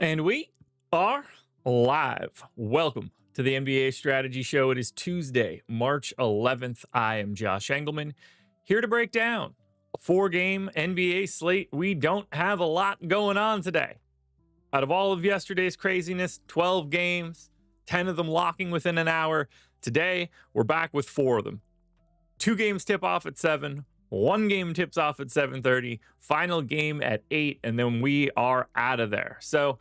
And we are live. Welcome to the NBA Strategy Show. It is Tuesday, March 11th. I am Josh Engleman, here to break down a four-game NBA slate. We don't have a lot going on today. Out of all of yesterday's craziness, 12 games, 10 of them locking within an hour. Today, we're back with 4 of them. 2 games tip off at 7. 1 game tips off at 7:30, final game at 8, and then we are out of there. So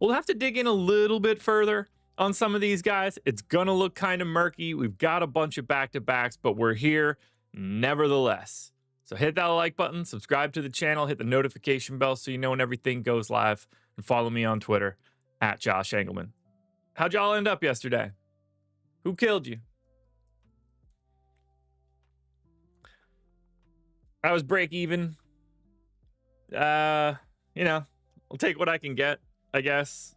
we'll have to dig in a little bit further on some of these guys. It's going to look kind of murky. We've got a bunch of back-to-backs, but we're here nevertheless. So hit that like button, subscribe to the channel, hit the notification bell so you know when everything goes live, and follow me on Twitter at Josh Engleman. How'd y'all end up yesterday? Who killed you? I was break even. I'll take what I can get, I guess.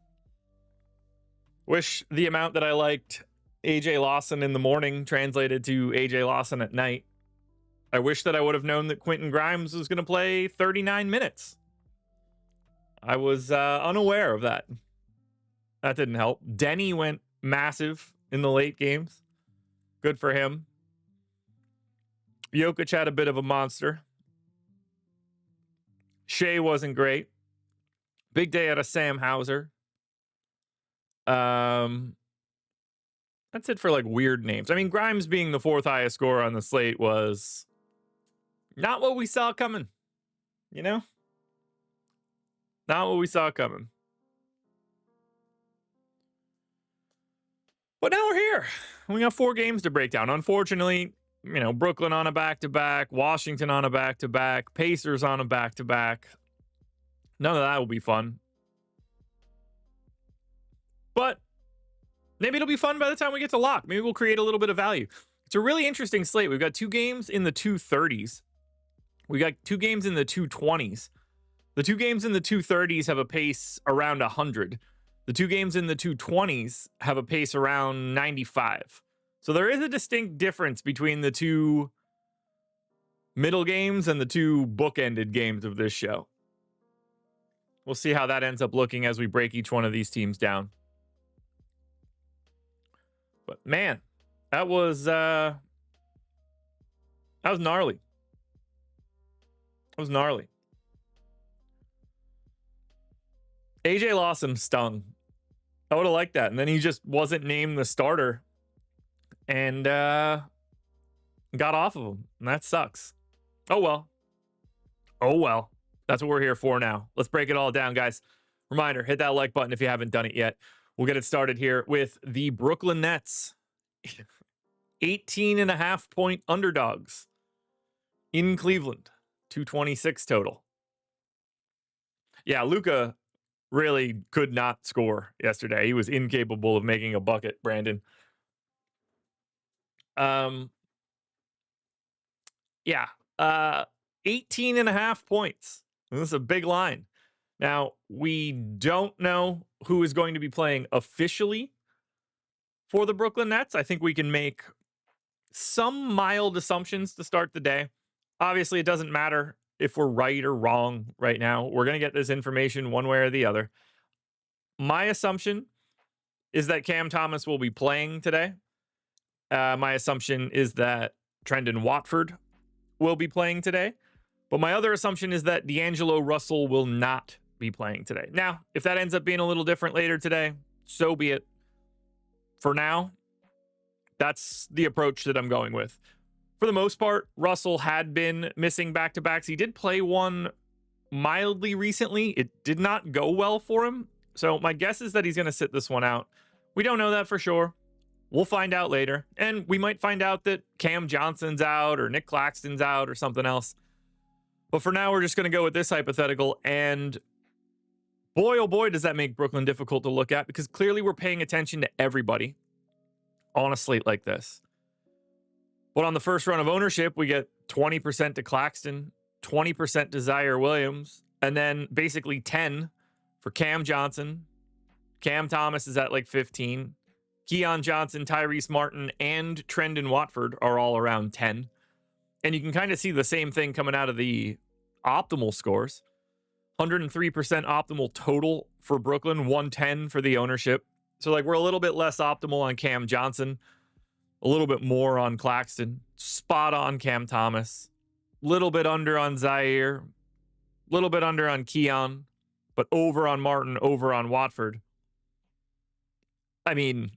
Wish the amount that I liked AJ Lawson in the morning translated to AJ Lawson at night. I wish that I would have known that Quentin Grimes was going to play 39 minutes. I was unaware of that. That didn't help. Denny went massive in the late games. Good for him. Jokic had a bit of a monster. Shea wasn't great. Big day out of Sam Hauser. That's it for like weird names. I mean, Grimes being the 4th highest scorer on the slate was not what we saw coming. You know? Not what we saw coming. But now we're here. We got 4 games to break down. Unfortunately, Brooklyn on a back-to-back, Washington on a back-to-back, Pacers on a back-to-back. None of that will be fun. But maybe it'll be fun by the time we get to lock. Maybe we'll create a little bit of value. It's a really interesting slate. We've got 2 games in the 230s. We got 2 games in the 220s. The 2 games in the 230s have a pace around 100. The 2 games in the 220s have a pace around 95. So there is a distinct difference between the 2 middle games and the 2 bookended games of this show. We'll see how that ends up looking as we break each one of these teams down. But man, that was gnarly. That was gnarly. AJ Lawson stung. I would have liked that. And then he just wasn't named the starter. And got off of him. And that sucks. Oh, well. Oh, well. That's what we're here for now. Let's break it all down, guys. Reminder, hit that like button if you haven't done it yet. We'll get it started here with the Brooklyn Nets. 18.5-point underdogs in Cleveland. 226 total. Yeah, Luka really could not score yesterday. He was incapable of making a bucket, Brandon. 18.5 points. This is a big line. Now, we don't know who is going to be playing officially for the Brooklyn Nets. I think we can make some mild assumptions to start the day. Obviously, it doesn't matter if we're right or wrong right now. We're going to get this information one way or the other. My assumption is that Cam Thomas will be playing today. My assumption is that Trendon Watford will be playing today. But my other assumption is that D'Angelo Russell will not be playing today. Now, if that ends up being a little different later today, so be it. For now, that's the approach that I'm going with. For the most part, Russell had been missing back-to-backs. He did play one mildly recently. It did not go well for him. So my guess is that he's going to sit this one out. We don't know that for sure. We'll find out later. And we might find out that Cam Johnson's out or Nick Claxton's out or something else. But for now, we're just going to go with this hypothetical. And boy, oh boy, does that make Brooklyn difficult to look at, because clearly we're paying attention to everybody on a slate like this. But on the first run of ownership, we get 20% to Claxton, 20% to Zaire Williams, and then basically 10 for Cam Johnson. Cam Thomas is at like 15. Keon Johnson, Tyrese Martin, and Trendon Watford are all around 10. And you can kind of see the same thing coming out of the optimal scores. 103% optimal total for Brooklyn, 110 for the ownership. So like we're a little bit less optimal on Cam Johnson, a little bit more on Claxton, spot on Cam Thomas, little bit under on Zaire, little bit under on Keon, but over on Martin, over on Watford. I mean,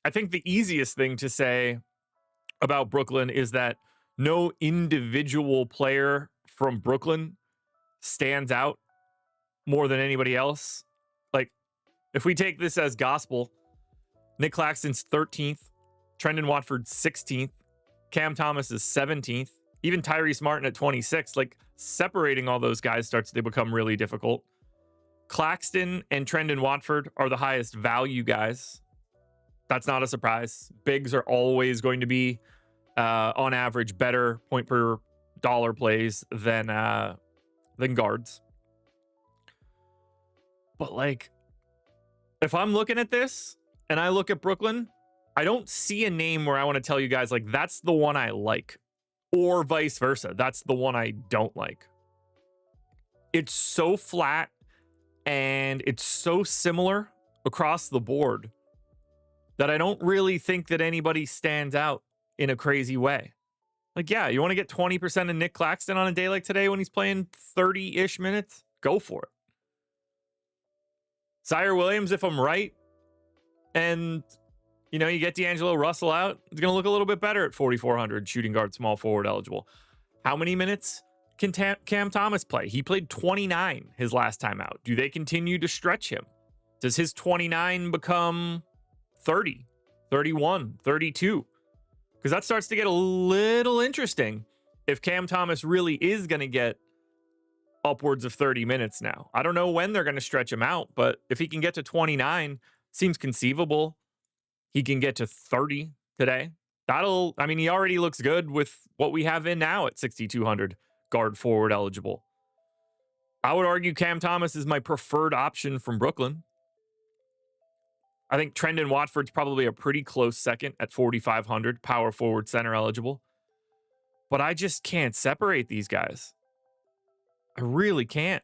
I think the easiest thing to say about Brooklyn is that no individual player from Brooklyn stands out more than anybody else. Like, if we take this as gospel, Nick Claxton's 13th, Trendon Watford 16th, Cam Thomas is 17th, even Tyrese Martin at 26th. Like, separating all those guys starts to become really difficult. Claxton and Trendon Watford are the highest value guys. That's not a surprise. Bigs are always going to be, on average, better point per dollar plays than guards. But like, if I'm looking at this and I look at Brooklyn, I don't see a name where I want to tell you guys like that's the one I like, or vice versa. That's the one I don't like. It's so flat and it's so similar across the board that I don't really think that anybody stands out in a crazy way. Like, yeah, you want to get 20% of Nick Claxton on a day like today when he's playing 30-ish minutes? Go for it. Zaire Williams, if I'm right, and, you know, you get D'Angelo Russell out, it's going to look a little bit better at 4,400 shooting guard, small forward eligible. How many minutes can Cam Thomas play? He played 29 his last time out. Do they continue to stretch him? Does his 29 become 30, 31, 32? Because that starts to get a little interesting if Cam Thomas really is going to get upwards of 30 minutes now. I don't know when they're going to stretch him out, but if he can get to 29, seems conceivable. He can get to 30 today. He already looks good with what we have in now at 6,200 guard forward eligible. I would argue Cam Thomas is my preferred option from Brooklyn. I think Trendon Watford's probably a pretty close second at 4,500 power forward center eligible. But I just can't separate these guys. I really can't.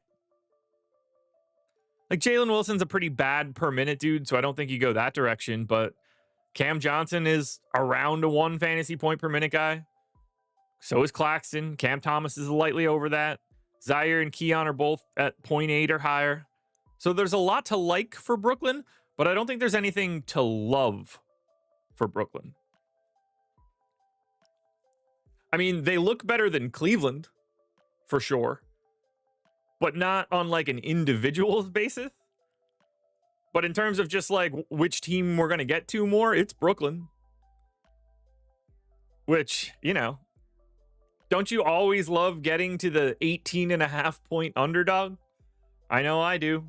Like, Jalen Wilson's a pretty bad per minute dude, so I don't think you go that direction. But Cam Johnson is around a 1 fantasy point per minute guy. So is Claxton. Cam Thomas is lightly over that. Zaire and Keon are both at 0.8 or higher. So there's a lot to like for Brooklyn, but I don't think there's anything to love for Brooklyn. I mean, they look better than Cleveland, for sure, but not on like an individual basis. But in terms of just like which team we're going to get to more, it's Brooklyn. Which, you know, don't you always love getting to the 18.5 point underdog? I know I do.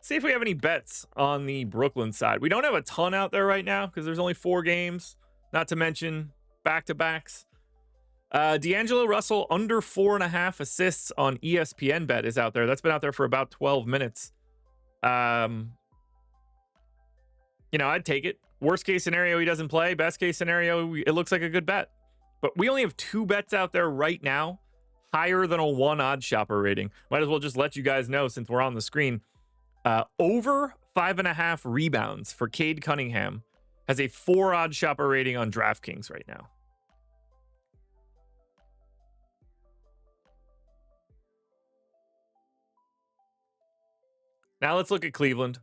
See if we have any bets on the Brooklyn side. We don't have a ton out there right now because there's only 4 games, not to mention back-to-backs. D'Angelo Russell under 4.5 assists on ESPN bet is out there. That's been out there for about 12 minutes. You know, I'd take it. Worst case scenario, he doesn't play. Best case scenario, it looks like a good bet. But we only have 2 bets out there right now, higher than a 1 OddsShopper rating. Might as well just let you guys know since we're on the screen. Over 5.5 rebounds for Cade Cunningham has a 4 OddsShopper rating on DraftKings right now. Now let's look at Cleveland.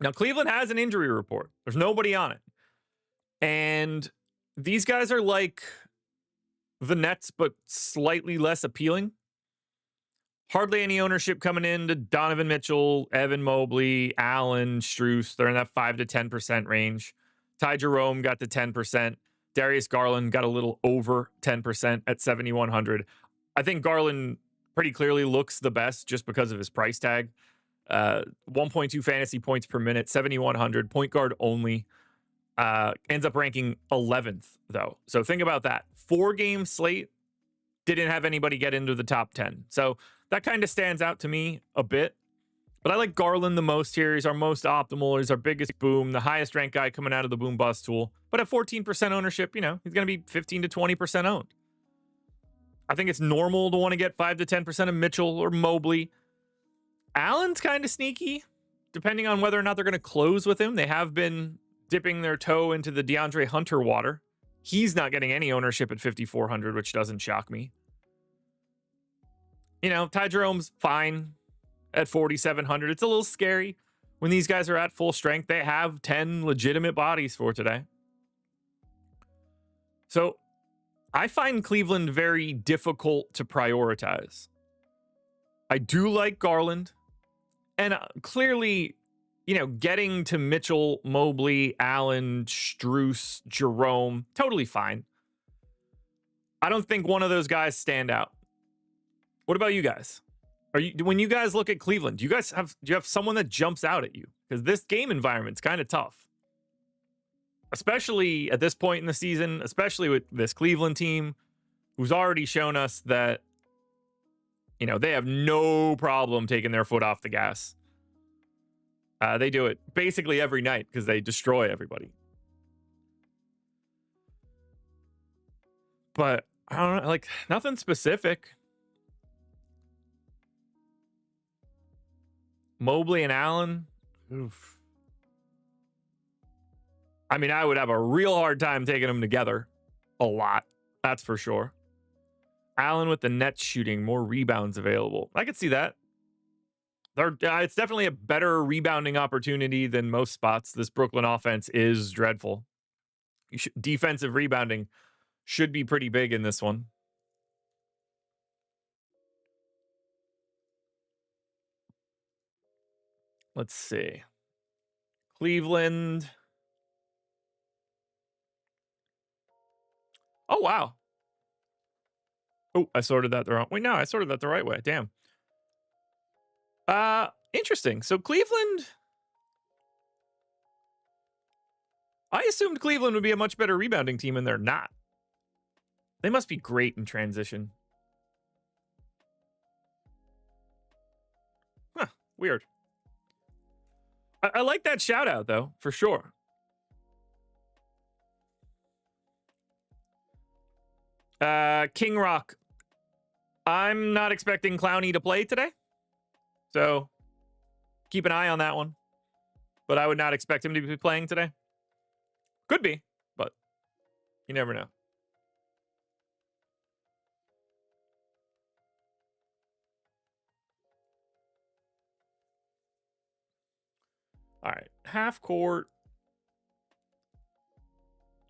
Now, Cleveland has an injury report. There's nobody on it. And these guys are like the Nets, but slightly less appealing. Hardly any ownership coming in to Donovan Mitchell, Evan Mobley, Allen, Strus. They're in that 5 to 10% range. Ty Jerome got to 10%. Darius Garland got a little over 10% at 7,100. I think Garland pretty clearly looks the best just because of his price tag. 1.2 fantasy points per minute, 7,100, point guard only. Ends up ranking 11th, though. So think about that. 4-game slate, didn't have anybody get into the top 10. So that kind of stands out to me a bit. But I like Garland the most here. He's our most optimal. He's our biggest boom, the highest ranked guy coming out of the boom bust tool. But at 14% ownership, you know, he's going to be 15 to 20% owned. I think it's normal to want to get 5 to 10% of Mitchell or Mobley. Allen's kind of sneaky, depending on whether or not they're going to close with him. They have been dipping their toe into the DeAndre Hunter water. He's not getting any ownership at 5,400, which doesn't shock me. You know, Ty Jerome's fine at 4,700. It's a little scary when these guys are at full strength. They have 10 legitimate bodies for today. So I find Cleveland very difficult to prioritize. I do like Garland. And clearly, you know, getting to Mitchell, Mobley, Allen, Strus, Jerome, totally fine. I don't think one of those guys stand out. What about you guys? When you guys look at Cleveland, do you have someone that jumps out at you? Because this game environment's kind of tough. Especially at this point in the season, especially with this Cleveland team, who's already shown us that, you know, they have no problem taking their foot off the gas. They do it basically every night because they destroy everybody. But I don't know, like nothing specific. Mobley and Allen. Oof. I mean, I would have a real hard time taking them together. A lot. That's for sure. Allen with the net shooting, more rebounds available. I could see that. It's definitely a better rebounding opportunity than most spots. This Brooklyn offense is dreadful. Defensive rebounding should be pretty big in this one. Let's see. Cleveland. Oh, wow. Oh, I sorted that the wrong way. No, I sorted that the right way. Damn. Interesting. So Cleveland, I assumed Cleveland would be a much better rebounding team, and they're not. They must be great in transition. Huh, weird. I like that shout out, though, for sure. King Rock. I'm not expecting Clowney to play today. So keep an eye on that one. But I would not expect him to be playing today. Could be, but you never know. All right, half court.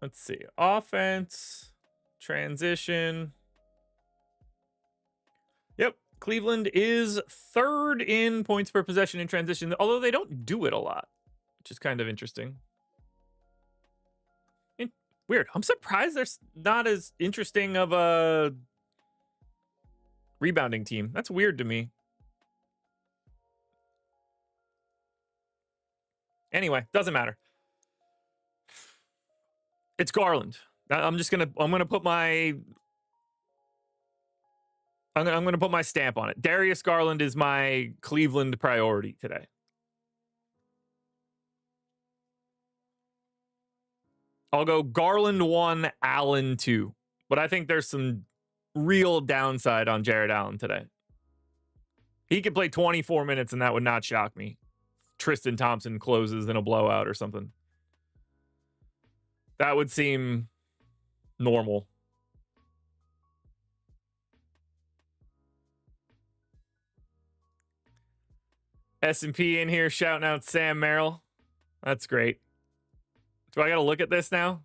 Let's see. Offense, transition. Yep, Cleveland is third in points per possession in transition, although they don't do it a lot, which is kind of interesting. Weird. I'm surprised there's not as interesting of a rebounding team. That's weird to me. Anyway, doesn't matter. It's Garland. I'm gonna put my stamp on it. Darius Garland is my Cleveland priority today. I'll go Garland 1, Allen 2. But I think there's some real downside on Jared Allen today. He could play 24 minutes and that would not shock me. Tristan Thompson closes in a blowout or something. That would seem normal. S&P in here shouting out Sam Merrill. That's great. Do I got to look at this now?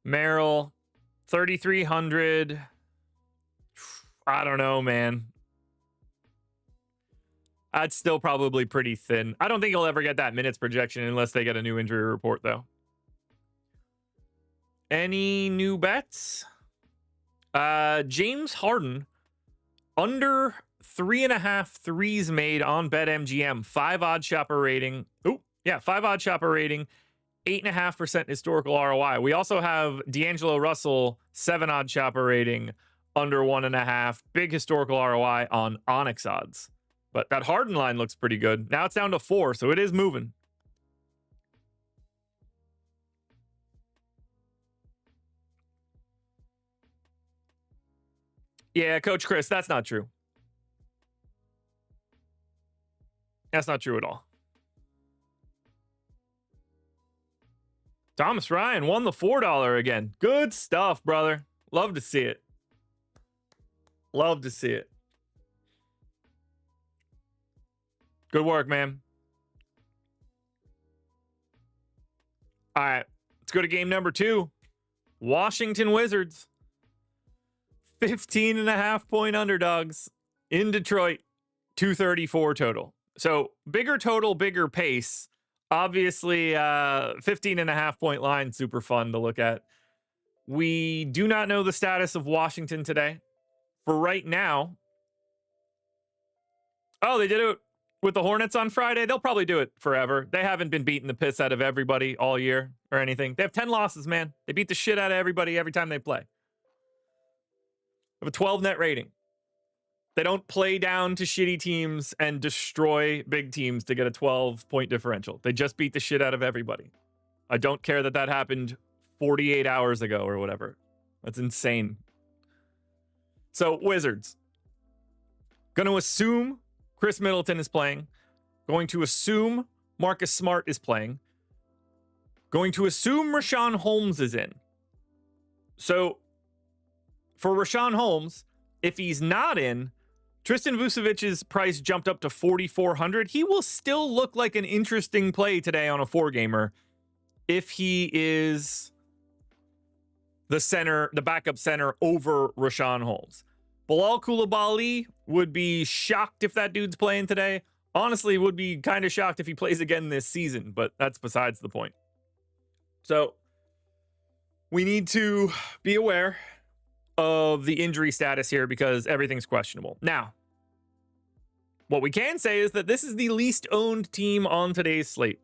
Merrill, 3,300. I don't know, man. That's still probably pretty thin. I don't think he'll ever get that minutes projection unless they get a new injury report, though. Any new bets? James Harden, under 3.5 threes made on BetMGM. 5 OddsShopper rating. Oh, yeah, 5 OddsShopper rating. 8.5% historical ROI. We also have D'Angelo Russell, 7 OddsShopper rating, under 1.5. Big historical ROI on Onyx odds. But that Harden line looks pretty good. Now it's down to 4, so it is moving. Yeah, Coach Chris, that's not true. That's not true at all. Thomas Ryan won the $4 again. Good stuff, brother. Love to see it. Love to see it. Good work, man. All right, let's go to game number 2. Washington Wizards. 15.5-point underdogs in Detroit. 234 total. So bigger total, bigger pace. Obviously, 15.5-point line, super fun to look at. We do not know the status of Washington today. For right now, they did it with the Hornets on Friday. They'll probably do it forever. They haven't been beating the piss out of everybody all year or anything. They have 10 losses, man. They beat the shit out of everybody every time they play. They have a 12 net rating. They don't play down to shitty teams and destroy big teams to get a 12-point differential. They just beat the shit out of everybody. I don't care that happened 48 hours ago or whatever. That's insane. So, Wizards. Going to assume Chris Middleton is playing. Going to assume Marcus Smart is playing. Going to assume Rashawn Holmes is in. So, for Rashawn Holmes, if he's not in, Tristan Vucevic's price jumped up to 4,400. He will still look like an interesting play today on a 4-gamer if he is the backup center over Rashawn Holmes. Bilal Coulibaly would be shocked if that dude's playing today. Honestly, would be kind of shocked if he plays again this season, but that's besides the point. So we need to be aware of the injury status here because everything's questionable. Now, what we can say is that this is the least owned team on today's slate.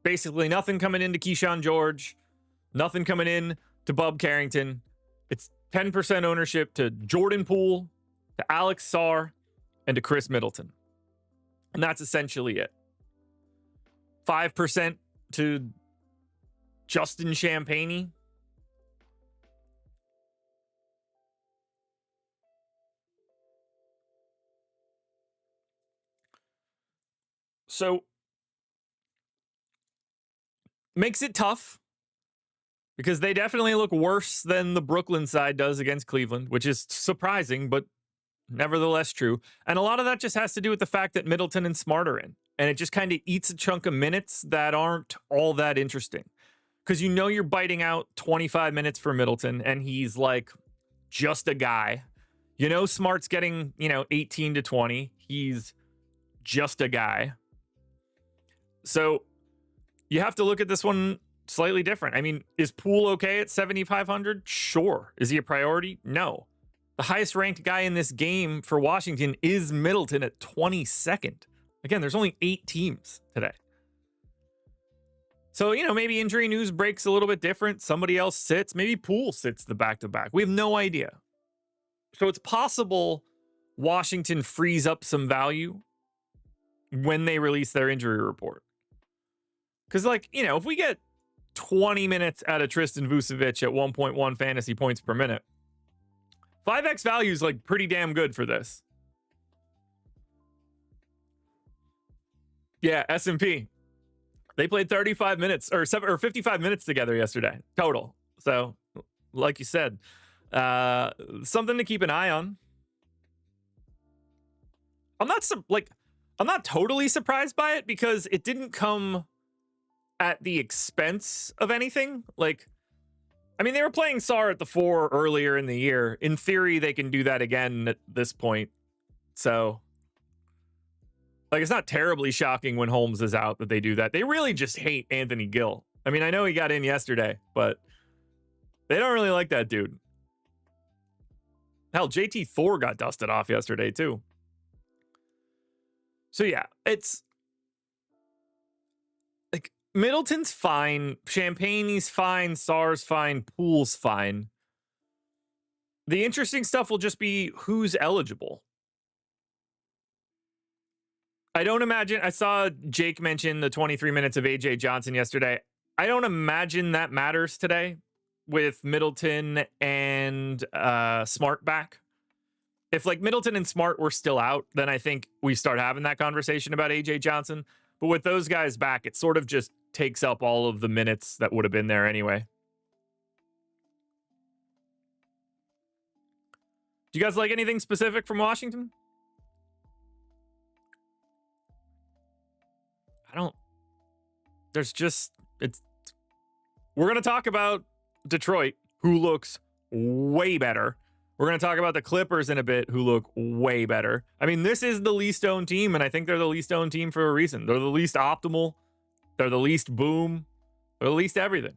Basically, nothing coming into Keyshawn George, nothing coming in to Bub Carrington. It's 10% ownership to Jordan Poole, to Alex Sarr, and to Chris Middleton. And that's essentially it. 5% to Justin Champagnie. So, makes it tough because they definitely look worse than the Brooklyn side does against Cleveland, which is surprising, but nevertheless true. And a lot of that just has to do with the fact that Middleton and Smart are in. And it just kind of eats a chunk of minutes that aren't all that interesting. Because you're biting out 25 minutes for Middleton, and he's like just a guy. Smart's getting, 18 to 20. He's just a guy. So you have to look at this one slightly different. I mean, is Poole okay at 7,500? Sure. Is he a priority? No. The highest ranked guy in this game for Washington is Middleton at 22nd. Again, there's only 8 teams today. So, maybe injury news breaks a little bit different. Somebody else sits. Maybe Poole sits the back-to-back. We have no idea. So it's possible Washington frees up some value when they release their injury report. Because, if we get 20 minutes out of Tristan Vucevic at 1.1 fantasy points per minute, 5x value is, pretty damn good for this. Yeah, S&P. They played 35 minutes or 55 minutes together yesterday, total. So, like you said, something to keep an eye on. I'm not totally surprised by it because it didn't come at the expense of anything. They were playing Sarr at the 4 earlier in the year. In theory, they can do that again at this point. So, it's not terribly shocking when Holmes is out that they do that. They really just hate Anthony Gill. I know he got in yesterday, but they don't really like that dude. Hell, JT Thor got dusted off yesterday, too. So, yeah, it's Middleton's fine. Champagnie's fine. Sarr's fine. Poole's fine. The interesting stuff will just be who's eligible. I don't imagine. I saw Jake mention the 23 minutes of AJ Johnson yesterday. I don't imagine that matters today with Middleton and Smart back. If like Middleton and Smart were still out, then I think we start having that conversation about AJ Johnson. But with those guys back, it sort of just takes up all of the minutes that would have been there anyway. Do you guys like anything specific from Washington? We're going to talk about Detroit, who looks way better. We're going to talk about the Clippers in a bit, who look way better. I mean, this is the least owned team, and I think they're the least owned team for a reason. They're the least optimal. They're the least boom. They're the least everything.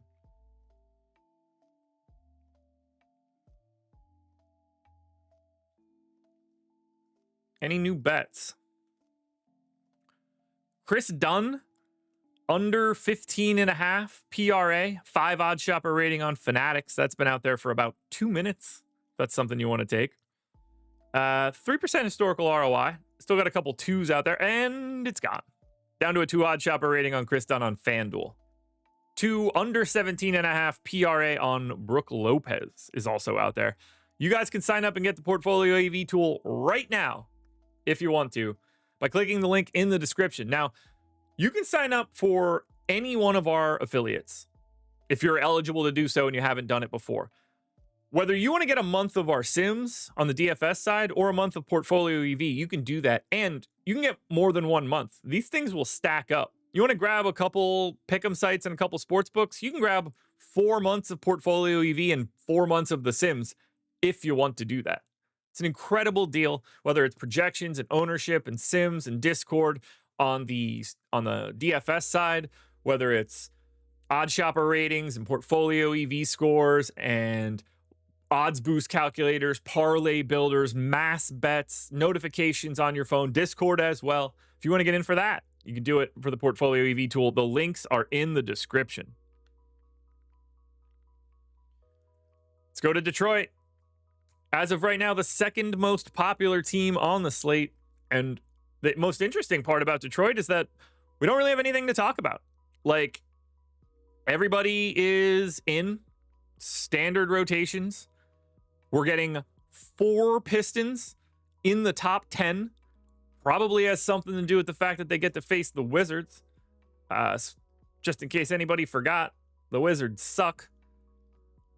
Any new bets? Chris Dunn, under 15.5 PRA, 5 OddsShopper rating on Fanatics. That's been out there for about 2 minutes. If that's something you want to take. 3% historical ROI. Still got a couple 2s out there, and it's gone. Down to a 2 OddsShopper rating on Chris Dunn on FanDuel. 2 under 17.5 PRA on Brooke Lopez is also out there. You guys can sign up and get the Portfolio EV tool right now, if you want to, by clicking the link in the description. Now, you can sign up for any one of our affiliates if you're eligible to do so and you haven't done it before. Whether you want to get a month of our Sims on the DFS side or a month of Portfolio EV, you can do that. And you can get more than 1 month. These things will stack up. You want to grab a couple pick'em sites and a couple sports books, you can grab 4 months of Portfolio EV and 4 months of the Sims if you want to do that. It's an incredible deal, whether it's projections and ownership and Sims and Discord on the DFS side, whether it's OddsShopper ratings and Portfolio EV scores and odds boost calculators, parlay builders, mass bets, notifications on your phone, Discord as well. If you want to get in for that, you can do it for the Portfolio EV tool. The links are in the description. Let's go to Detroit. As of right now, the second most popular team on the slate. And the most interesting part about Detroit is that we don't really have anything to talk about. Like, everybody is in standard rotations. We're getting 4 Pistons in the top 10. Probably has something to do with the fact that they get to face the Wizards. Just in case anybody forgot, the Wizards suck.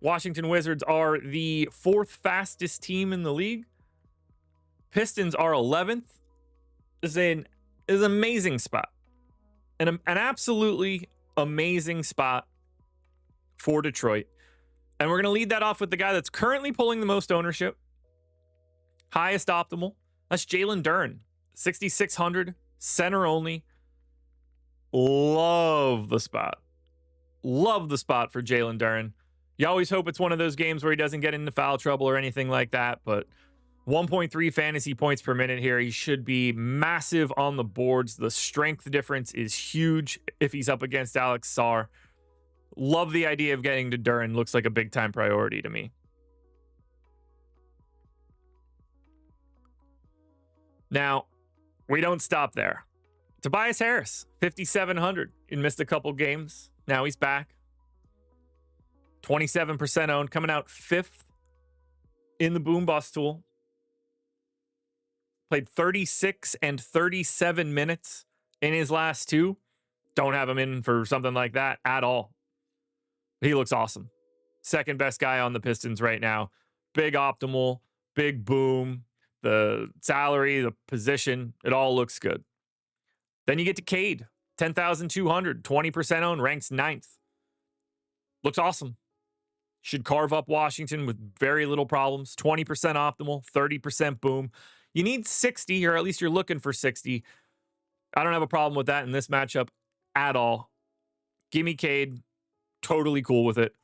Washington Wizards are the 4th fastest team in the league. Pistons are 11th. This is an amazing spot. An absolutely amazing spot for Detroit. And we're going to lead that off with the guy that's currently pulling the most ownership. Highest optimal. That's Jalen Duren. 6,600. Center only. Love the spot. Love the spot for Jalen Duren. You always hope it's one of those games where he doesn't get into foul trouble or anything like that, but 1.3 fantasy points per minute here. He should be massive on the boards. The strength difference is huge if he's up against Alex Sarr. Love the idea of getting to Duren. Looks like a big time priority to me. Now, we don't stop there. Tobias Harris, 5,700. He missed a couple games. Now he's back. 27% owned, coming out 5th in the boom bust tool. Played 36 and 37 minutes in his last 2. Don't have him in for something like that at all. He looks awesome. Second best guy on the Pistons right now. Big optimal, big boom. The salary, the position, it all looks good. Then you get to Cade, 10,200, 20% owned, ranks 9th. Looks awesome. Should carve up Washington with very little problems. 20% optimal, 30% boom. You need 60, or at least you're looking for 60. I don't have a problem with that in this matchup at all. Give me Cade. Totally cool with it.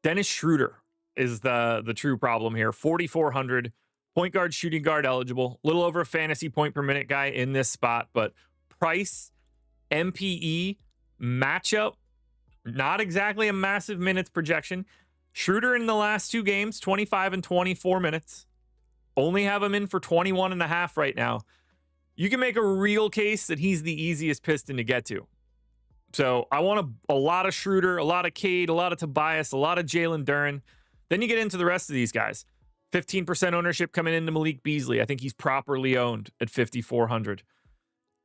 Dennis Schroeder is the true problem here. 4,400. Point guard, shooting guard eligible. Little over a fantasy point per minute guy in this spot, but price, MPE, matchup, not exactly a massive minutes projection. Schroeder in the last 2 games, 25 and 24 minutes. Only have him in for 21.5 right now. You can make a real case that he's the easiest Piston to get to. So I want a lot of Schroeder, a lot of Cade, a lot of Tobias, a lot of Jalen Duren. Then you get into the rest of these guys. 15% ownership coming into Malik Beasley. I think he's properly owned at 5,400.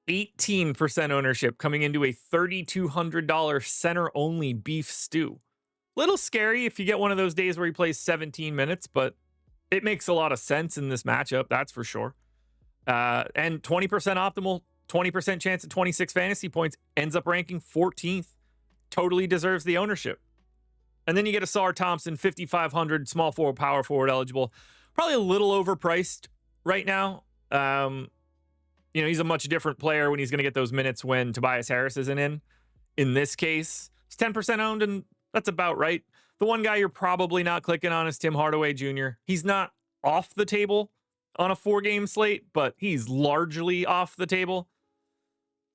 18% ownership coming into a $3,200 center-only beef stew. Little scary if you get one of those days where he plays 17 minutes, but it makes a lot of sense in this matchup, that's for sure. And 20% optimal, 20% chance at 26 fantasy points, ends up ranking 14th. Totally deserves the ownership. And then you get a Sar Thompson, 5,500, small forward, power forward eligible. Probably a little overpriced right now. He's a much different player when he's going to get those minutes when Tobias Harris isn't in. In this case, it's 10% owned, and that's about right. The one guy you're probably not clicking on is Tim Hardaway Jr. He's not off the table on a 4-game slate, but he's largely off the table.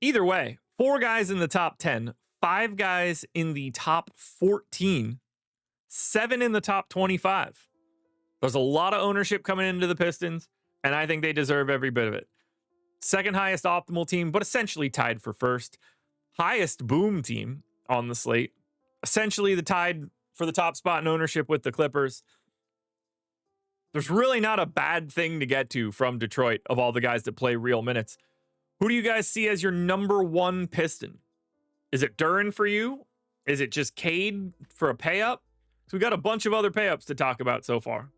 Either way, 4 guys in the top 10, 5 guys in the top 14, 7 in the top 25. There's a lot of ownership coming into the Pistons, and I think they deserve every bit of it. Second highest optimal team, but essentially tied for first. Highest boom team on the slate. Essentially the tied for the top spot in ownership with the Clippers. There's really not a bad thing to get to from Detroit of all the guys that play real minutes. Who do you guys see as your number 1 Piston? Is it Duren for you? Is it just Cade for a pay-up? So we got a bunch of other pay-ups to talk about so far.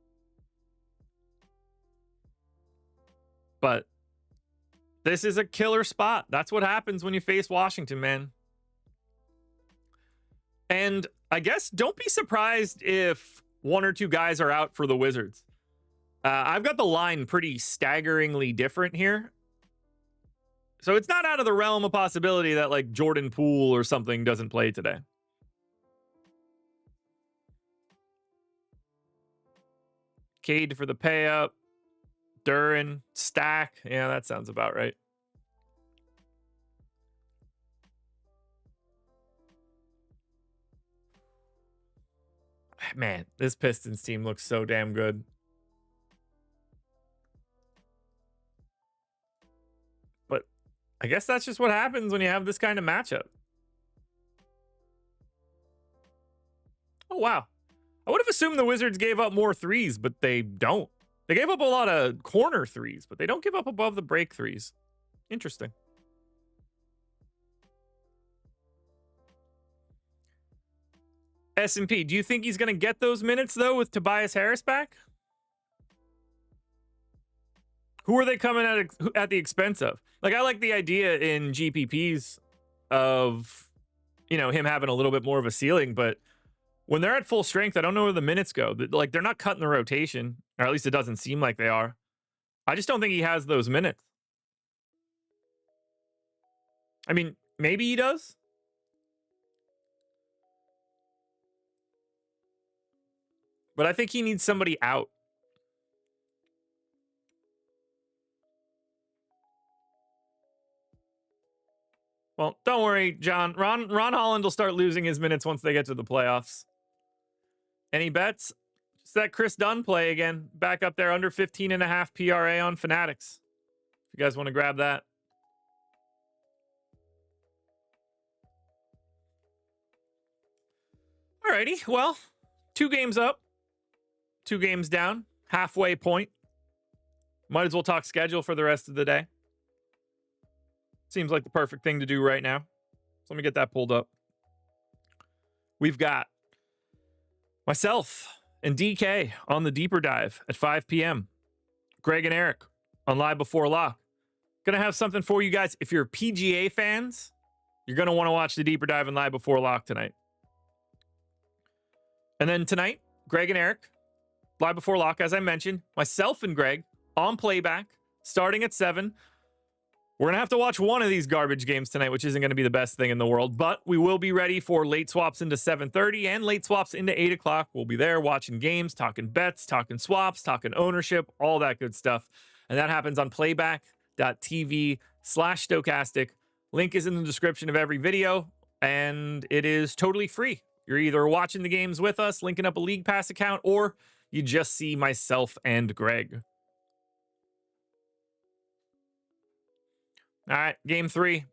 But this is a killer spot. That's what happens when you face Washington, man. And I guess don't be surprised if 1 or 2 guys are out for the Wizards. I've got the line pretty staggeringly different here. So it's not out of the realm of possibility that like Jordan Poole or something doesn't play today. Cade for the pay up. Duren, Stack. Yeah, that sounds about right. Man, this Pistons team looks so damn good. But I guess that's just what happens when you have this kind of matchup. Oh, wow. I would have assumed the Wizards gave up more threes, but they don't. They gave up a lot of corner threes, but they don't give up above the break threes. Interesting. S&P, do you think he's going to get those minutes, though, with Tobias Harris back? Who are they coming at the expense of? Like, I like the idea in GPPs of, him having a little bit more of a ceiling, but when they're at full strength, I don't know where the minutes go. Like, they're not cutting the rotation, or at least it doesn't seem like they are. I just don't think he has those minutes. I mean, maybe he does. But I think he needs somebody out. Well, don't worry, John. Ron Holland will start losing his minutes once they get to the playoffs. Any bets? Just that Chris Dunn play again. Back up there under 15.5 PRA on Fanatics. If you guys want to grab that. Alrighty, well, 2 games up. 2 games down. Halfway point. Might as well talk schedule for the rest of the day. Seems like the perfect thing to do right now. So let me get that pulled up. We've got myself and DK on the deeper dive at 5 p.m. Greg and Eric on Live Before Lock. Gonna have something for you guys. If you're PGA fans, you're gonna want to watch the deeper dive and Live Before Lock tonight. And then tonight, Greg and Eric, Live Before Lock, as I mentioned, myself and Greg on playback, starting at 7. We're going to have to watch one of these garbage games tonight, which isn't going to be the best thing in the world, but we will be ready for late swaps into 7:30 and late swaps into 8 o'clock. We'll be there watching games, talking bets, talking swaps, talking ownership, all that good stuff. And that happens on playback.tv/Stokastic. Link is in the description of every video, and it is totally free. You're either watching the games with us, linking up a League Pass account, or you just see myself and Greg. All right, game 3.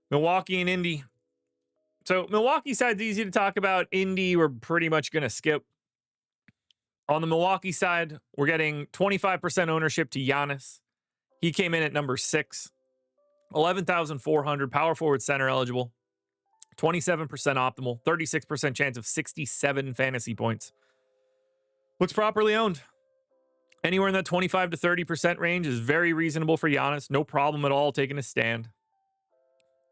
Milwaukee and Indy. So Milwaukee side's easy to talk about. Indy, we're pretty much going to skip. On the Milwaukee side, we're getting 25% ownership to Giannis. He came in at number 6, 11,400, power forward center eligible, 27% optimal, 36% chance of 67 fantasy points. Looks properly owned. Anywhere in that 25 to 30% range is very reasonable for Giannis. No problem at all taking a stand.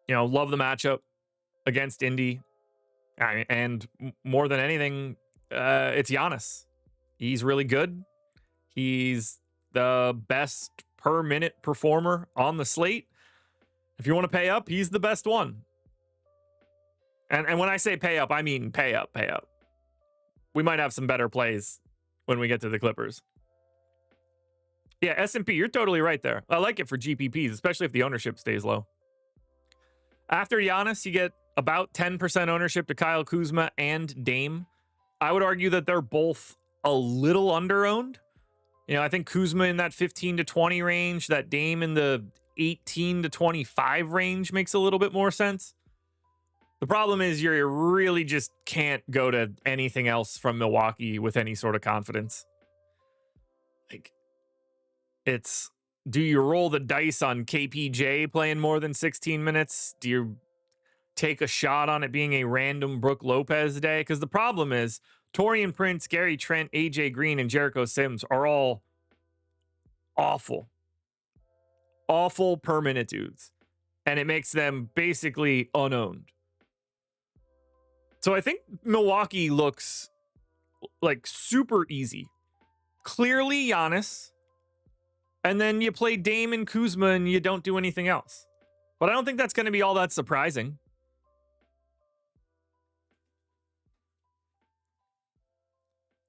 Love the matchup against Indy. And more than anything, it's Giannis. He's really good. He's the best per minute performer on the slate. If you want to pay up, he's the best one. And when I say pay up, I mean pay up. We might have some better plays when we get to the Clippers. Yeah, S&P, you're totally right there. I like it for GPPs, especially if the ownership stays low. After Giannis, you get about 10% ownership to Kyle Kuzma and Dame. I would argue that they're both a little under-owned. I think Kuzma in that 15 to 20 range, that Dame in the 18 to 25 range makes a little bit more sense. The problem is you really just can't go to anything else from Milwaukee with any sort of confidence. Do you roll the dice on KPJ playing more than 16 minutes? Do you take a shot on it being a random Brook Lopez day? Because the problem is Taurean Prince, Gary Trent, AJ Green, and Jericho Sims are all awful per minute dudes. And it makes them basically unowned. So I think Milwaukee looks like super easy. Clearly Giannis. And then you play Dame and Kuzma and you don't do anything else. But I don't think that's going to be all that surprising.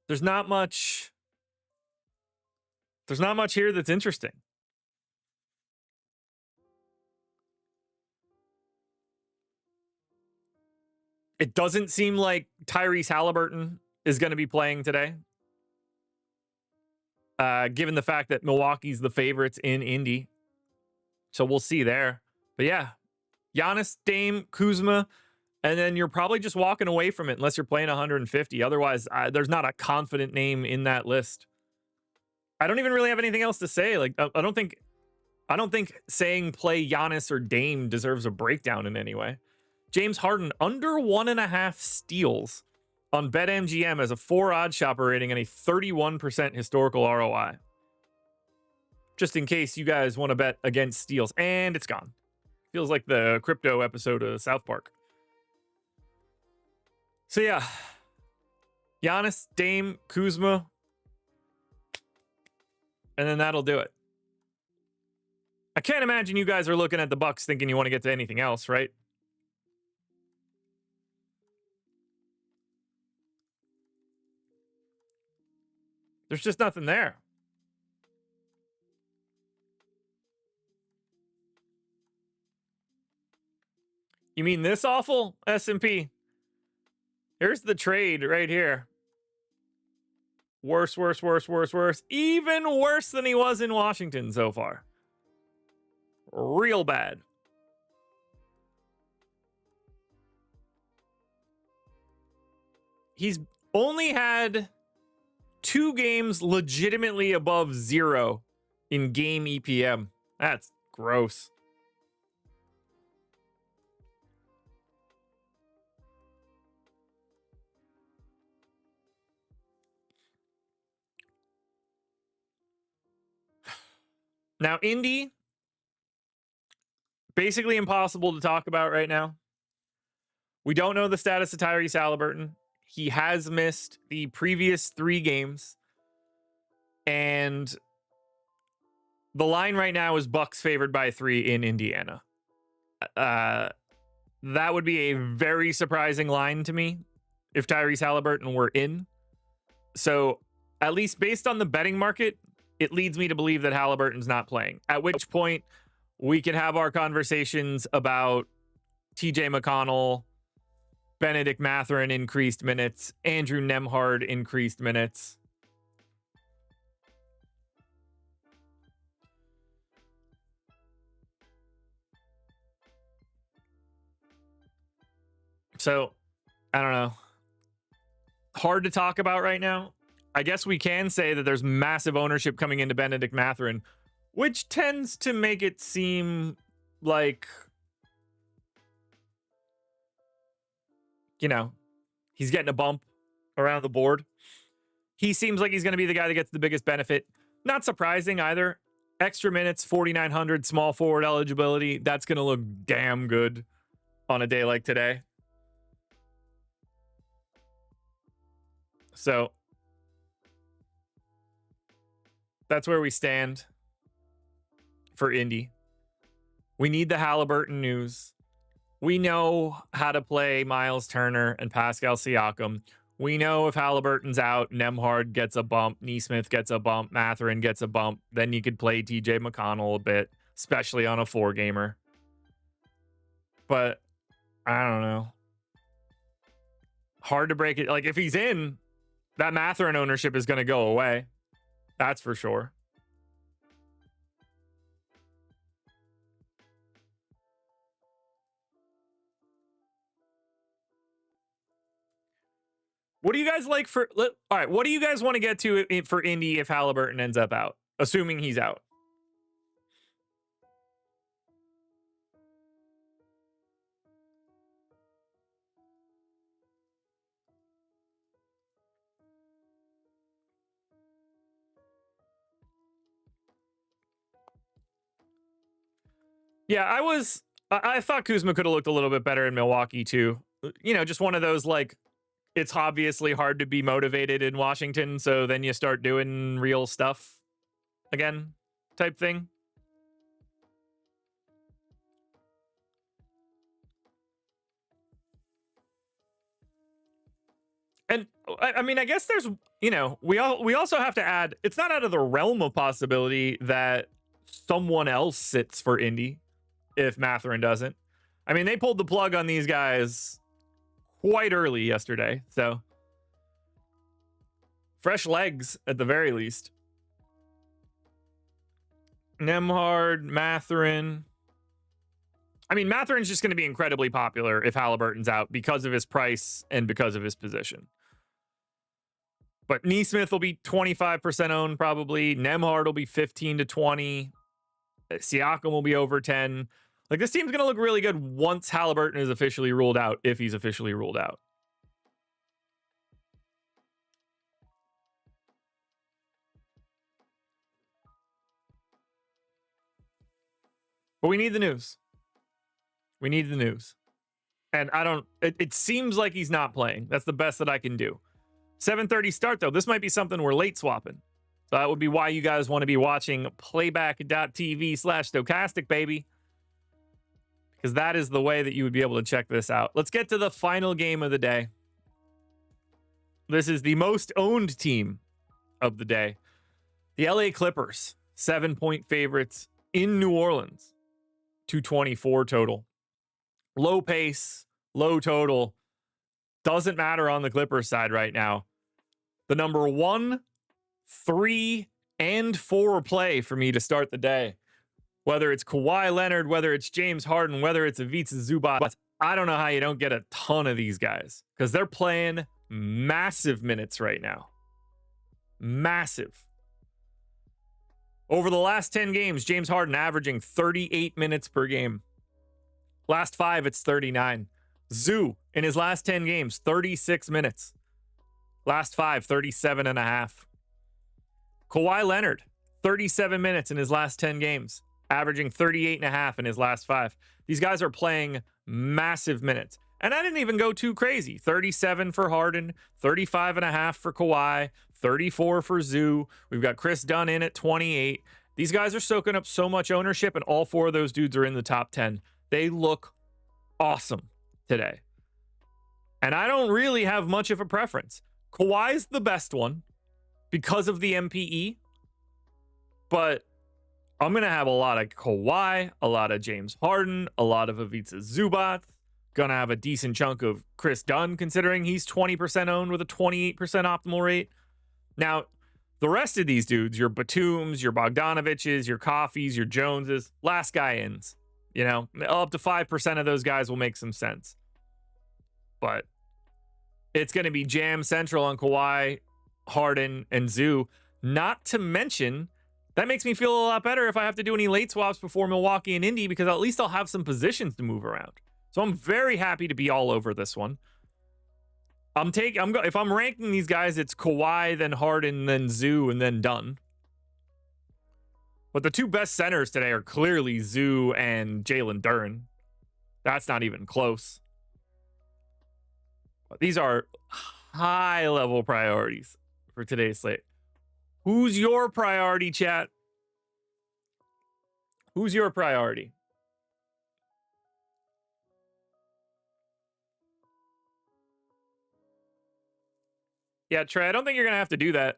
There's not much here that's interesting. It doesn't seem like Tyrese Halliburton is going to be playing today. Given the fact that Milwaukee's the favorites in Indy. So we'll see there. But yeah, Giannis, Dame, Kuzma, and then you're probably just walking away from it unless you're playing 150. Otherwise, there's not a confident name in that list. I don't even really have anything else to say. I don't think saying play Giannis or Dame deserves a breakdown in any way. James Harden under 1.5 steals on BetMGM as a 4 OddsShopper rating and a 31% historical ROI. Just in case you guys want to bet against steals. And it's gone. Feels like the crypto episode of South Park. So yeah. Giannis, Dame, Kuzma. And then that'll do it. I can't imagine you guys are looking at the Bucks thinking you want to get to anything else, right? There's just nothing there. You mean this awful? S&P. Here's the trade right here. Worse. Even worse than he was in Washington so far. Real bad. He's only had 2 games legitimately above 0 in game EPM. That's gross. Now, Indy, basically impossible to talk about right now. We don't know the status of Tyrese Halliburton. He has missed the previous 3 games. And the line right now is Bucks favored by 3 in Indiana. That would be a very surprising line to me if Tyrese Halliburton were in. So at least based on the betting market, it leads me to believe that Halliburton's not playing. At which point we can have our conversations about TJ McConnell, Benedict Mathurin increased minutes, Andrew Nembhard increased minutes. So, I don't know. Hard to talk about right now. I guess we can say that there's massive ownership coming into Benedict Mathurin, which tends to make it seem like, he's getting a bump around the board. He seems like he's going to be the guy that gets the biggest benefit. Not surprising either. Extra minutes, 4,900, small forward eligibility. That's going to look damn good on a day like today. So that's where we stand for Indy. We need the Halliburton news. We know how to play Miles Turner and Pascal Siakam. We know if Halliburton's out, Nembhard gets a bump, Nesmith gets a bump, Mathurin gets a bump. Then you could play TJ McConnell a bit, especially on a 4-gamer. But I don't know. Hard to break it. Like, if he's in, that Mathurin ownership is going to go away. That's for sure. What do you guys like for... All right, what do you guys want to get to for Indy if Halliburton ends up out? Assuming he's out. Yeah, I thought Kuzma could have looked a little bit better in Milwaukee too. Just one of those, like, it's obviously hard to be motivated in Washington, so then you start doing real stuff again type thing. And I mean, I guess there's, we also have to add, it's not out of the realm of possibility that someone else sits for Indy if Mathurin doesn't. I mean, they pulled the plug on these guys quite early yesterday, so fresh legs at the very least. Nembhard, Mathurin. I mean, Mathurin's just going to be incredibly popular if Halliburton's out because of his price and because of his position. But Nesmith will be 25% owned probably. Nembhard will be 15 to 20. Siakam will be over 10. Like, this team's going to look really good once Halliburton is officially ruled out, if he's officially ruled out. But we need the news. We need the news. And it seems like he's not playing. That's the best that I can do. 7:30 start, though. This might be something we're late swapping. So that would be why you guys want to be watching playback.tv/Stokastic, baby. Because that is the way that you would be able to check this out. Let's get to the final game of the day. This is the most owned team of the day. The LA Clippers, 7-point favorites in New Orleans. 224 total. Low pace, low total. Doesn't matter on the Clippers side right now. The number 1, 3, and 4 play for me to start the day. Whether it's Kawhi Leonard, whether it's James Harden, whether it's Ivica Zubac, I don't know how you don't get a ton of these guys because they're playing massive minutes right now. Massive. Over the last 10 games, James Harden averaging 38 minutes per game. Last 5, it's 39. Zoo, in his last 10 games, 36 minutes. Last 5, 37 and a half. Kawhi Leonard, 37 minutes in his last 10 games, averaging 38 and a half in his last 5. These guys are playing massive minutes. And I didn't even go too crazy. 37 for Harden, 35 and a half for Kawhi, 34 for Zoo. We've got Chris Dunn in at 28. These guys are soaking up so much ownership, and all 4 of those dudes are in the top 10. They look awesome today. And I don't really have much of a preference. Kawhi's the best one because of the MPE. But I'm going to have a lot of Kawhi, a lot of James Harden, a lot of Ivica Zubac. Going to have a decent chunk of Chris Dunn, considering he's 20% owned with a 28% optimal rate. Now, the rest of these dudes, your Batums, your Bogdanoviches, your Coffees, your Joneses, last guy ins. Up to 5% of those guys will make some sense. but it's going to be jam central on Kawhi, Harden, and Zoo. Not to mention, that makes me feel a lot better if I have to do any late swaps before Milwaukee and Indy, because at least I'll have some positions to move around. So I'm very happy to be all over this one. If I'm ranking these guys, it's Kawhi, then Harden, then Zoo, and then done. But the two best centers today are clearly Zoo and Jalen Duren. That's not even close. But these are high-level priorities for today's slate. Who's your priority, chat? Who's your priority? Yeah, Trey, I don't think you're going to have to do that.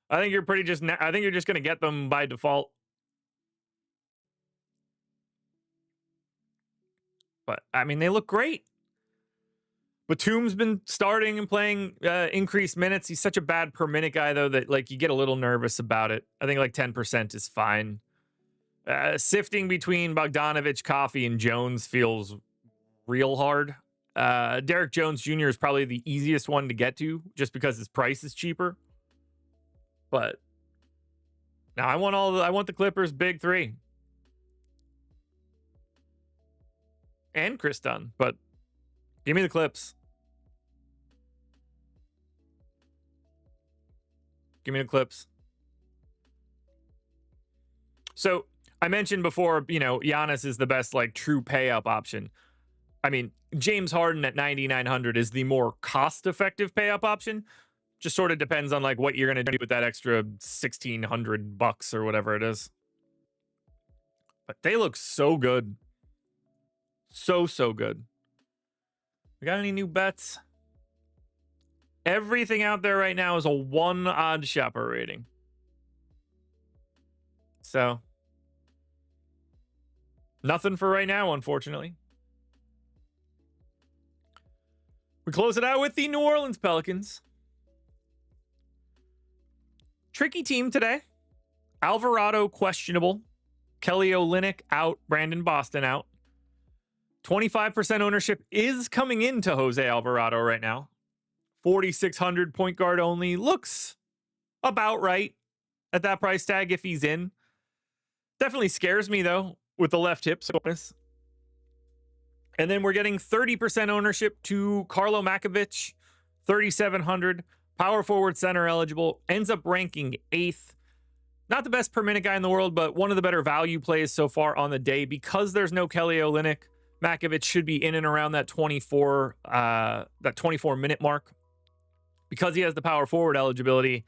I think you're just going to get them by default. But, I mean, they look great. Batum's been starting and playing increased minutes. He's such a bad per minute guy, though, that like you get a little nervous about it. I think like 10% is fine. Sifting between Bogdanovich, Coffee, and Jones feels real hard. Derek Jones Jr. is probably the easiest one to get to just because his price is cheaper. But now I want the Clippers big three. And Chris Dunn, but give me the Clips. Give me the Clips. So I mentioned before, Giannis is the best like true pay up option. I mean, James Harden at 9,900 is the more cost-effective pay up option. Just sort of depends on like what you're going to do with that extra $1,600 or whatever it is. But they look so good. So good. We got any new bets? Everything out there right now is a 1 OddsShopper rating. So, nothing for right now, unfortunately. We close it out with the New Orleans Pelicans. Tricky team today. Alvarado questionable. Kelly Olynyk out. Brandon Boston out. 25% ownership is coming into Jose Alvarado right now. 4,600 point guard only. Looks about right at that price tag if he's in. Definitely scares me, though, with the left hip bonus. And then we're getting 30% ownership to Carlo Makovic, 3,700. Power forward center eligible. Ends up ranking 8th. Not the best per minute guy in the world, but one of the better value plays so far on the day. Because there's no Kelly Olynyk, Makovic should be in and around that 24 minute mark. Because he has the power forward eligibility,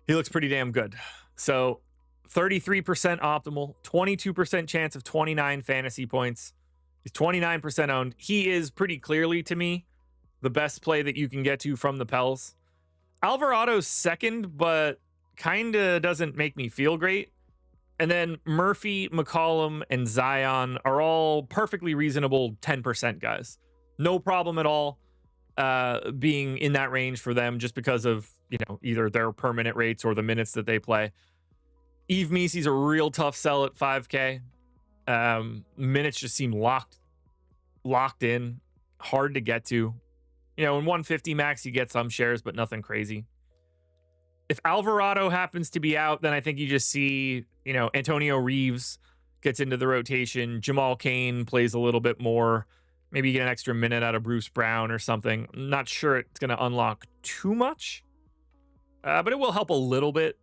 he looks pretty damn good. So 33% optimal, 22% chance of 29 fantasy points. He's 29% owned. He is pretty clearly, to me, the best play that you can get to from the Pels. Alvarado's second, but kind of doesn't make me feel great. And then Murphy, McCollum, and Zion are all perfectly reasonable 10% guys. No problem at all being in that range for them just because of, either their per minute rates or the minutes that they play. Yves Missy's a real tough sell at 5K. Minutes just seem locked in, hard to get to. In 150 max, you get some shares, but nothing crazy. If Alvarado happens to be out, then I think you just see, Antonio Reeves gets into the rotation. Jamal Cain plays a little bit more. Maybe you get an extra minute out of Bruce Brown or something. I'm not sure it's going to unlock too much, but it will help a little bit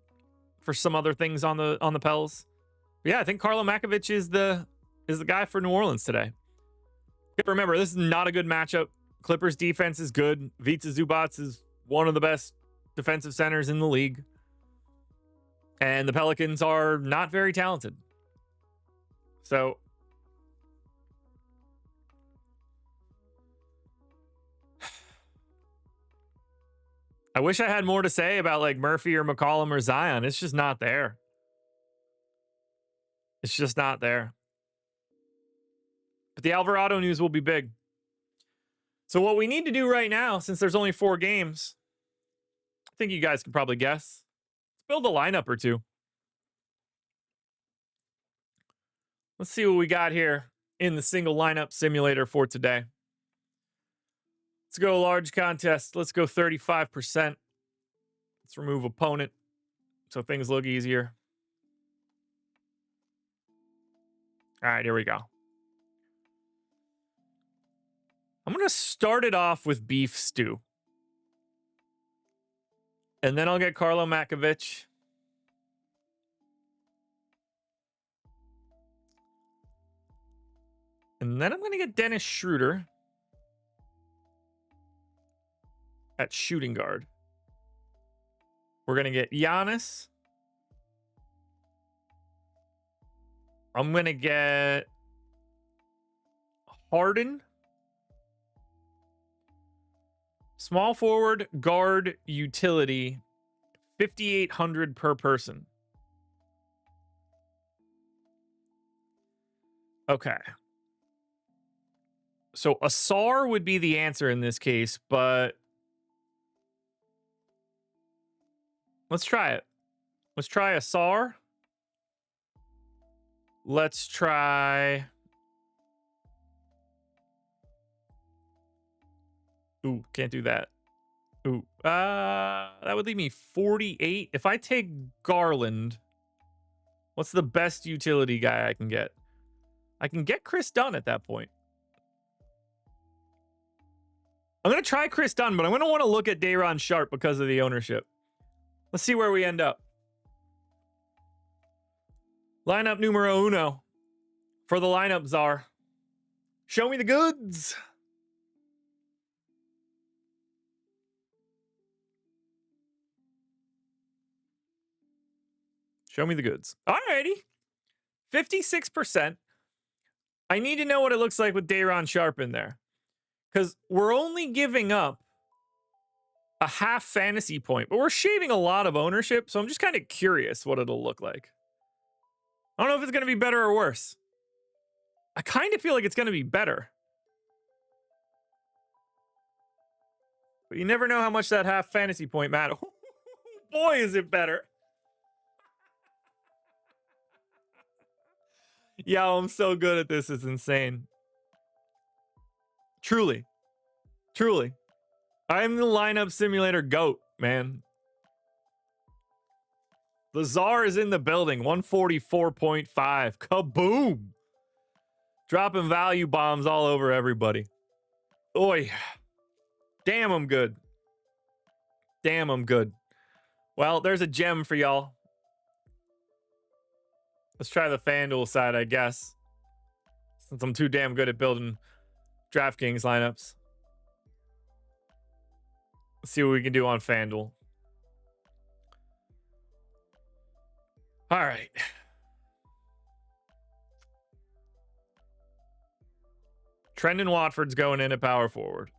for some other things on the Pels. But yeah, I think Carlo Makovic is the guy for New Orleans today. Remember, this is not a good matchup. Clippers defense is good. Vitsa Zubac is one of the best defensive centers in the league. And the Pelicans are not very talented. So I wish I had more to say about like Murphy or McCollum or Zion. It's just not there. It's just not there. But the Alvarado news will be big. So what we need to do right now, since there's only 4 games, I think you guys can probably guess. Let's build a lineup or two. Let's see what we got here. in the single lineup simulator for today. Let's go large contest. Let's go 35%. Let's remove opponent so things look easier. All right, here we go. I'm going to start it off with beef stew. And then I'll get Carlo Makovic. And then I'm going to get Dennis Schroeder at shooting guard. We're going to get Giannis. I'm going to get Harden. Small forward, guard, utility, 5,800 per person. Okay. So Asar would be the answer in this case, but let's try it. Let's try Asar. Let's try. Ooh, can't do that. Ooh, that would leave me 48. If I take Garland, what's the best utility guy I can get? I can get Chris Dunn at that point. I'm going to try Chris Dunn, but I'm going to want to look at Day'Ron Sharpe because of the ownership. Let's see where we end up. Lineup numero uno for the lineup czar. Show me the goods. Show me the goods. Alrighty. 56%. I need to know what it looks like with Day'Ron Sharpe in there. Because we're only giving up a half fantasy point, but we're shaving a lot of ownership, so I'm just kind of curious what it'll look like. I don't know if it's going to be better or worse. I kind of feel like it's going to be better. But you never know how much that half fantasy point matters. Boy, is it better. Yo, I'm so good at this. It's insane. Truly. Truly. I'm the lineup simulator GOAT, man. The czar is in the building. 144.5. Kaboom. Dropping value bombs all over everybody. Oi. Damn, I'm good. Damn, I'm good. Well, there's a gem for y'all. Let's try the FanDuel side, I guess. Since I'm too damn good at building DraftKings lineups. Let's see what we can do on FanDuel. All right. Trendon Watford's going in at power forward.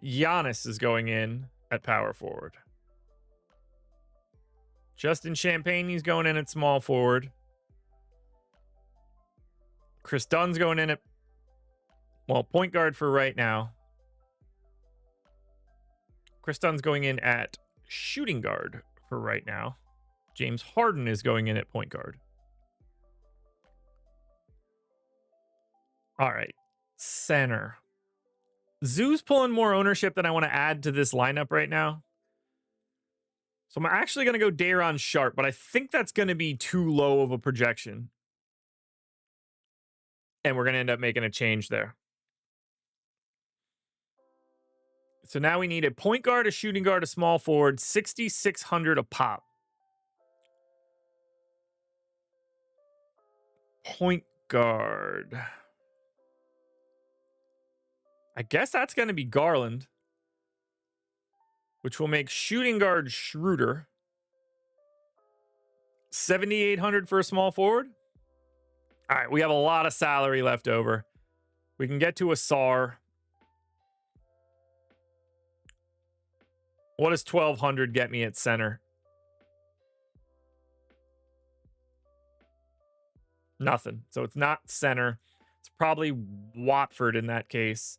Giannis is going in at power forward. Justin Champagne's going in at small forward. Chris Dunn's going in at, well, point guard for right now. Chris Dunn's going in at shooting guard for right now. James Harden is going in at point guard. All right. Center. Zoo's pulling more ownership than I want to add to this lineup right now. So I'm actually going to go Day'Ron Sharpe, but I think that's going to be too low of a projection. And we're going to end up making a change there. So now we need a point guard, a shooting guard, a small forward, 6,600 a pop. Point guard. I guess that's going to be Garland, which will make shooting guard Schroeder. 7,800 for a small forward. All right, we have a lot of salary left over. We can get to Asar. What does 1,200 get me at center? Nothing. So it's not center. It's probably Watford in that case.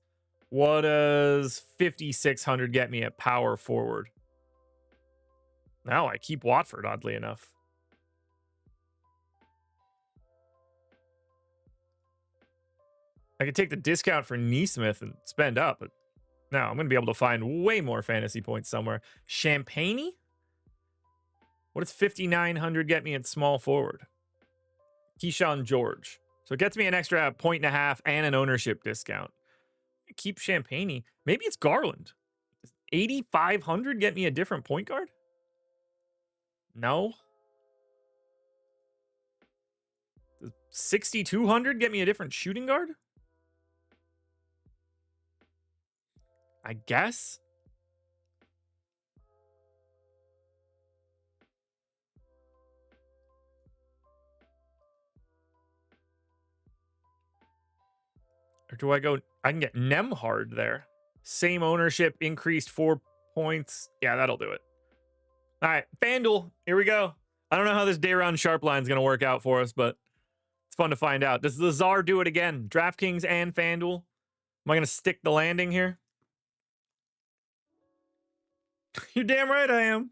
What does 5,600 get me at power forward? No, I keep Watford, oddly enough. I could take the discount for Neesmith and spend up, but no, I'm going to be able to find way more fantasy points somewhere. Champagne? What does 5,900 get me at small forward? Keyshawn George. So it gets me an extra 1.5 and an ownership discount. Keep Champagne. Maybe it's Garland. 8,500 get me a different point guard? No. 6,200 get me a different shooting guard? I guess. Or do I go? I can get Nemhard there. Same ownership, increased 4 points. Yeah, that'll do it. All right, FanDuel, here we go. I don't know how this Dayron Sharp line is going to work out for us, but it's fun to find out. Does the Czar do it again? DraftKings and FanDuel. Am I going to stick the landing here? You're damn right I am.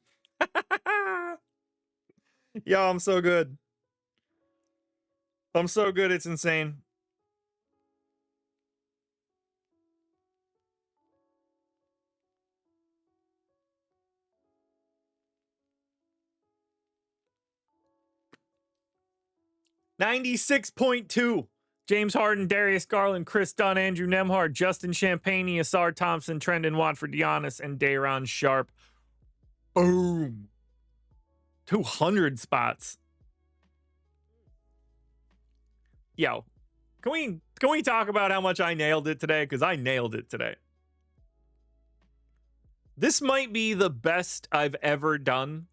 Yo, I'm so good. I'm so good, it's insane. $96.2. James Harden, Darius Garland, Chris Dunn, Andrew Nemhard, Justin Champagne, Asar Thompson, Trendon Watford, Giannis, and Dayron Sharp. Boom. 200 spots. Yo, can we talk about how much I nailed it today? Because I nailed it today. This might be the best I've ever done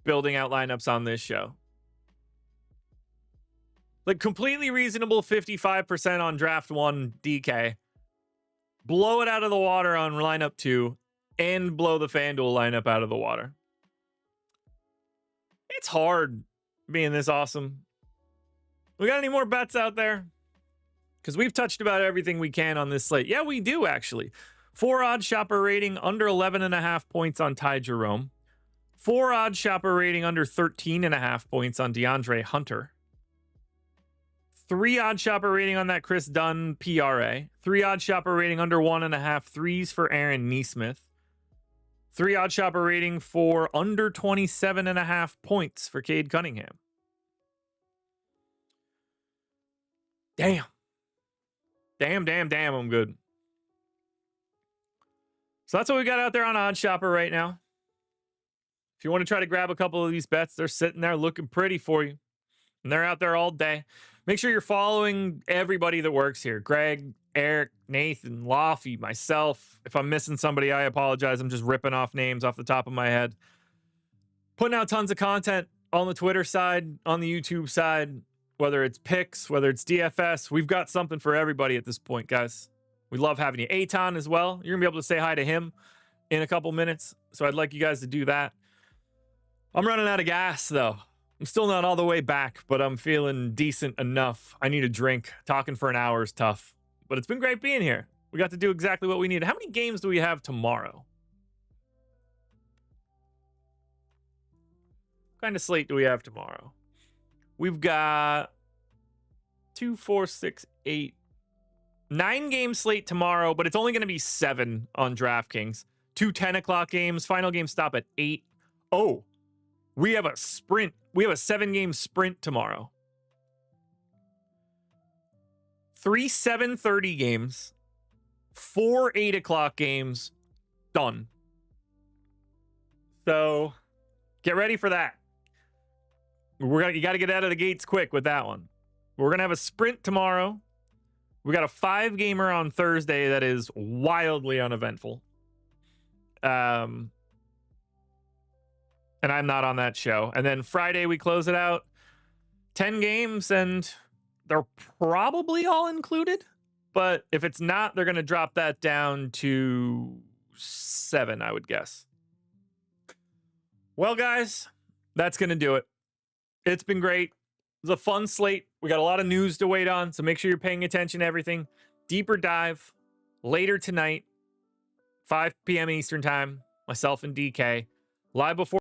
building out lineups on this show. Like, completely reasonable 55% on draft 1 DK. Blow it out of the water on lineup 2. And blow the FanDuel lineup out of the water. It's hard being this awesome. We got any more bets out there? Because we've touched about everything we can on this slate. Yeah, we do, actually. 4 OddsShopper rating under 11.5 points on Ty Jerome. 4 OddsShopper rating under 13.5 points on DeAndre Hunter. 3 OddsShopper rating on that Chris Dunn PRA. 3 OddsShopper rating under 1.5 threes for Aaron Neesmith. 3 OddsShopper rating for under 27.5 points for Cade Cunningham. Damn. Damn, I'm good. So that's what we got out there on OddsShopper right now. If you want to try to grab a couple of these bets, they're sitting there looking pretty for you. And they're out there all day. Make sure you're following everybody that works here. Greg, Eric, Nathan, Laffy, myself. If I'm missing somebody, I apologize. I'm just ripping off names off the top of my head. Putting out tons of content on the Twitter side, on the YouTube side, whether it's picks, whether it's DFS. We've got something for everybody at this point, guys. We love having you. Aton as well. You're going to be able to say hi to him in a couple minutes. So I'd like you guys to do that. I'm running out of gas, though. I'm still not all the way back, but I'm feeling decent enough. I need a drink. Talking for an hour is tough, but it's been great being here. We got to do exactly what we needed. How many games do we have tomorrow? What kind of slate do we have tomorrow? We've got 2, 4, 6, 8, 9 game slate tomorrow, but it's only going to be 7 on DraftKings. 2 10 o'clock games. Final game stop at 8. Oh, we have a sprint. We have a 7-game sprint tomorrow. 3 7:30 games. 4 8 o'clock games. Done. So get ready for that. You got to get out of the gates quick with that one. We're going to have a sprint tomorrow. We got a 5-gamer on Thursday that is wildly uneventful. And I'm not on that show. And then Friday, we close it out. 10 games, and they're probably all included. But if it's not, they're going to drop that down to 7, I would guess. Well, guys, that's going to do it. It's been great. It was a fun slate. We got a lot of news to wait on, so make sure you're paying attention to everything. Deeper dive later tonight, 5 p.m. Eastern time. Myself and DK. Live before